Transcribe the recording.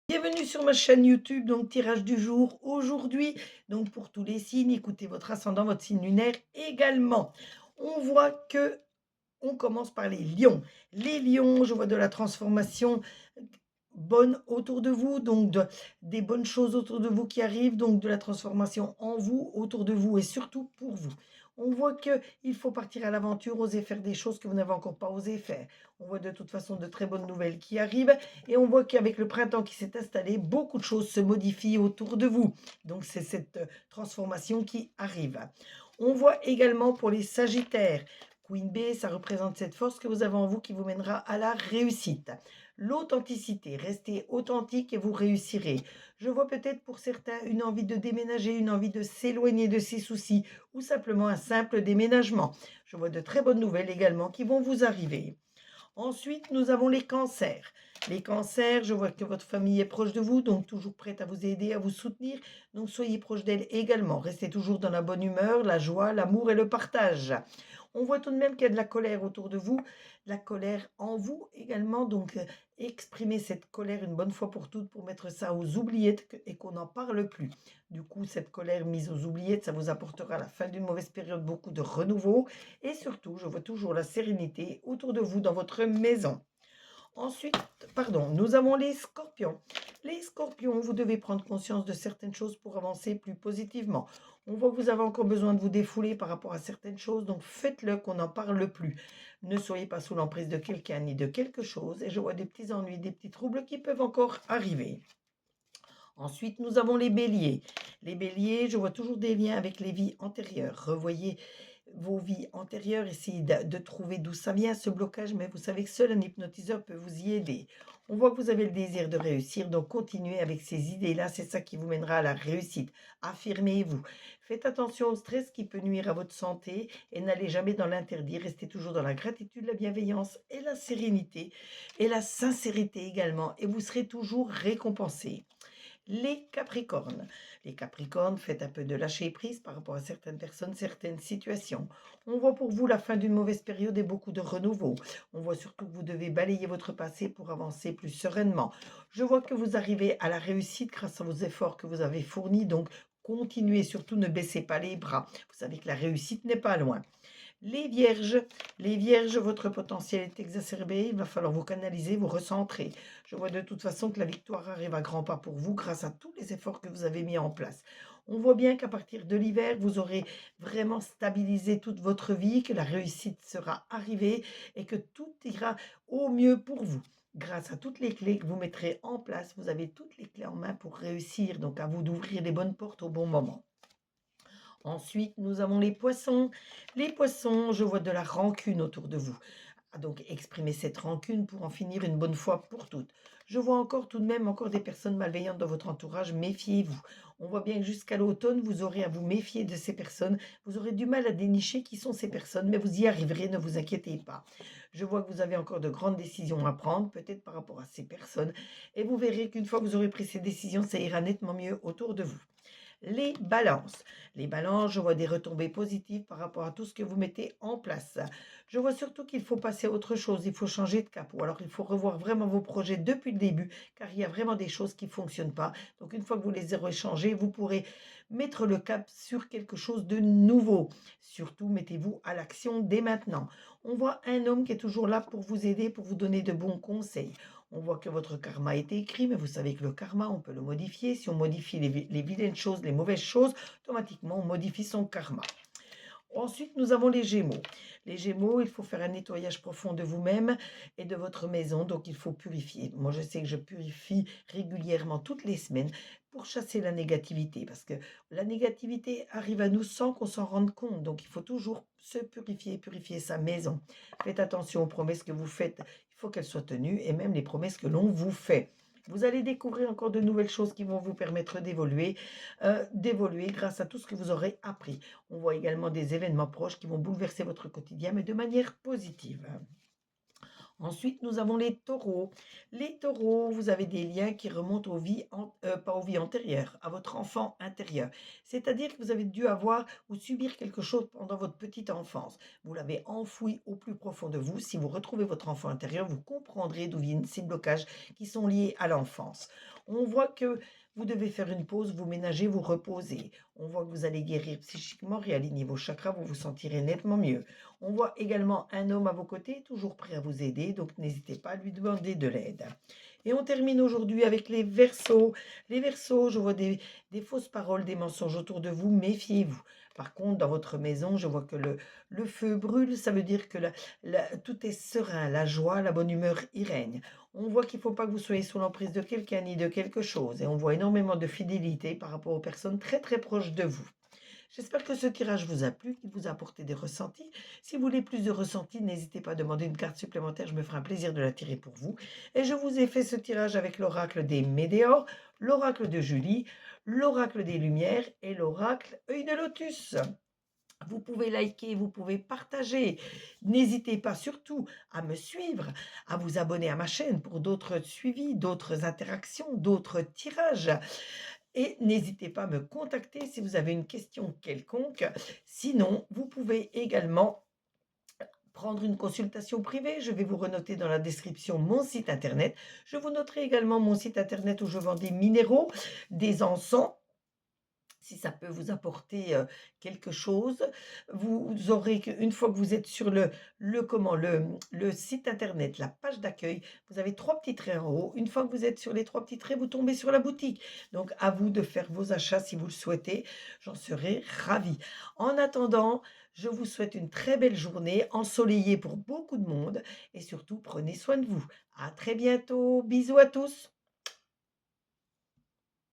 Bienvenue sur ma chaîne YouTube, donc tirage du jour aujourd'hui, donc pour tous les signes, écoutez votre ascendant, votre signe lunaire également. On voit que on commence par les lions. Les lions, je vois de la transformation bonne autour de vous, donc des bonnes choses autour de vous qui arrivent, donc de la transformation en vous, autour de vous et surtout pour vous. On voit qu'il faut partir à l'aventure, oser faire des choses que vous n'avez encore pas osé faire. On voit de toute façon de très bonnes nouvelles qui arrivent et on voit qu'avec le printemps qui s'est installé, beaucoup de choses se modifient autour de vous. Donc c'est cette transformation qui arrive. On voit également pour les sagittaires, Queen B, ça représente cette force que vous avez en vous qui vous mènera à la réussite. L'authenticité, restez authentique et vous réussirez. Je vois peut-être pour certains une envie de déménager, une envie de s'éloigner de ses soucis ou simplement un simple déménagement. Je vois de très bonnes nouvelles également qui vont vous arriver. Ensuite, nous avons les cancers. Les cancers, je vois que votre famille est proche de vous, donc toujours prête à vous aider, à vous soutenir. Donc soyez proche d'elle également. Restez toujours dans la bonne humeur, la joie, l'amour et le partage. On voit tout de même qu'il y a de la colère autour de vous, de la colère en vous également. Donc exprimez cette colère une bonne fois pour toutes pour mettre ça aux oubliettes et qu'on n'en parle plus. Du coup, cette colère mise aux oubliettes, ça vous apportera à la fin d'une mauvaise période beaucoup de renouveau. Et surtout, je vois toujours la sérénité autour de vous dans votre maison. Ensuite, pardon, nous avons les scorpions. Les scorpions, vous devez prendre conscience de certaines choses pour avancer plus positivement. On voit que vous avez encore besoin de vous défouler par rapport à certaines choses, donc faites-le qu'on n'en parle plus. Ne soyez pas sous l'emprise de quelqu'un ni de quelque chose, et je vois des petits ennuis, des petits troubles qui peuvent encore arriver. Ensuite, nous avons les béliers. Les béliers, je vois toujours des liens avec les vies antérieures. Revoyez vos vies antérieures, essayez de trouver d'où ça vient ce blocage, mais vous savez que seul un hypnotiseur peut vous y aider. On voit que vous avez le désir de réussir, donc continuez avec ces idées-là, c'est ça qui vous mènera à la réussite. Affirmez-vous. Faites attention au stress qui peut nuire à votre santé et n'allez jamais dans l'interdit, restez toujours dans la gratitude, la bienveillance et la sérénité et la sincérité également, et vous serez toujours récompensé. Les Capricornes. Les Capricornes, faites un peu de lâcher prise par rapport à certaines personnes, certaines situations. On voit pour vous la fin d'une mauvaise période et beaucoup de renouveau. On voit surtout que vous devez balayer votre passé pour avancer plus sereinement. Je vois que vous arrivez à la réussite grâce à vos efforts que vous avez fournis, donc continuez, surtout ne baissez pas les bras. Vous savez que la réussite n'est pas loin. Les vierges, votre potentiel est exacerbé, il va falloir vous canaliser, vous recentrer. Je vois de toute façon que la victoire arrive à grands pas pour vous grâce à tous les efforts que vous avez mis en place. On voit bien qu'à partir de l'hiver, vous aurez vraiment stabilisé toute votre vie, que la réussite sera arrivée et que tout ira au mieux pour vous. Grâce à toutes les clés que vous mettrez en place, vous avez toutes les clés en main pour réussir, donc à vous d'ouvrir les bonnes portes au bon moment. Ensuite, nous avons les poissons. Les poissons, je vois de la rancune autour de vous. Ah, donc, exprimez cette rancune pour en finir une bonne fois pour toutes. Je vois encore tout de même encore des personnes malveillantes dans votre entourage. Méfiez-vous. On voit bien que jusqu'à l'automne, vous aurez à vous méfier de ces personnes. Vous aurez du mal à dénicher qui sont ces personnes, mais vous y arriverez, ne vous inquiétez pas. Je vois que vous avez encore de grandes décisions à prendre, peut-être par rapport à ces personnes, et vous verrez qu'une fois que vous aurez pris ces décisions, ça ira nettement mieux autour de vous. Les balances. Les balances, je vois des retombées positives par rapport à tout ce que vous mettez en place. Je vois surtout qu'il faut passer à autre chose, il faut changer de cap, ou alors il faut revoir vraiment vos projets depuis le début, car il y a vraiment des choses qui ne fonctionnent pas. Donc une fois que vous les aurez changées, vous pourrez mettre le cap sur quelque chose de nouveau. Surtout, mettez-vous à l'action dès maintenant. On voit un homme qui est toujours là pour vous aider, pour vous donner de bons conseils. On voit que votre karma a été écrit, mais vous savez que le karma, on peut le modifier. Si on modifie les vilaines choses, les mauvaises choses, automatiquement, on modifie son karma. Ensuite, nous avons les Gémeaux. Les Gémeaux, il faut faire un nettoyage profond de vous-même et de votre maison, donc il faut purifier. Moi, je sais que je purifie régulièrement toutes les semaines pour chasser la négativité, parce que la négativité arrive à nous sans qu'on s'en rende compte. Donc, il faut toujours se purifier, purifier sa maison. Faites attention aux promesses que vous faites. Il faut qu'elles soient tenues et même les promesses que l'on vous fait. Vous allez découvrir encore de nouvelles choses qui vont vous permettre d'évoluer grâce à tout ce que vous aurez appris. On voit également des événements proches qui vont bouleverser votre quotidien, mais de manière positive. Ensuite, nous avons les taureaux. Les taureaux, vous avez des liens qui remontent pas aux vies antérieures, à votre enfant intérieur. C'est-à-dire que vous avez dû avoir ou subir quelque chose pendant votre petite enfance. Vous l'avez enfoui au plus profond de vous. Si vous retrouvez votre enfant intérieur, vous comprendrez d'où viennent ces blocages qui sont liés à l'enfance. On voit que vous devez faire une pause, vous ménager, vous reposer. On voit que vous allez guérir psychiquement, réaligner vos chakras, vous vous sentirez nettement mieux. On voit également un homme à vos côtés, toujours prêt à vous aider, donc n'hésitez pas à lui demander de l'aide. Et on termine aujourd'hui avec les Verseaux. Les Verseaux, je vois des fausses paroles, des mensonges autour de vous, méfiez-vous. Par contre, dans votre maison, je vois que le feu brûle, ça veut dire que tout est serein, la joie, la bonne humeur y règne. On voit qu'il ne faut pas que vous soyez sous l'emprise de quelqu'un ni de quelque chose. Et on voit énormément de fidélité par rapport aux personnes très très proches de vous. J'espère que ce tirage vous a plu, qu'il vous a apporté des ressentis. Si vous voulez plus de ressentis, n'hésitez pas à demander une carte supplémentaire, je me ferai un plaisir de la tirer pour vous. Et je vous ai fait ce tirage avec l'oracle des Météores, l'oracle de Julie, l'oracle des Lumières et l'oracle œil de lotus. Vous pouvez liker, vous pouvez partager. N'hésitez pas surtout à me suivre, à vous abonner à ma chaîne pour d'autres suivis, d'autres interactions, d'autres tirages. Et n'hésitez pas à me contacter si vous avez une question quelconque. Sinon, vous pouvez également prendre une consultation privée. Je vais vous renoter dans la description mon site internet. Je vous noterai également mon site internet où je vends des minéraux, des encens. Si ça peut vous apporter quelque chose, vous aurez une fois que vous êtes sur le site internet, la page d'accueil, vous avez trois petits traits en haut. Une fois que vous êtes sur les trois petits traits, vous tombez sur la boutique. Donc à vous de faire vos achats si vous le souhaitez. J'en serai ravie. En attendant, je vous souhaite une très belle journée, ensoleillée pour beaucoup de monde et surtout prenez soin de vous. À très bientôt. Bisous à tous.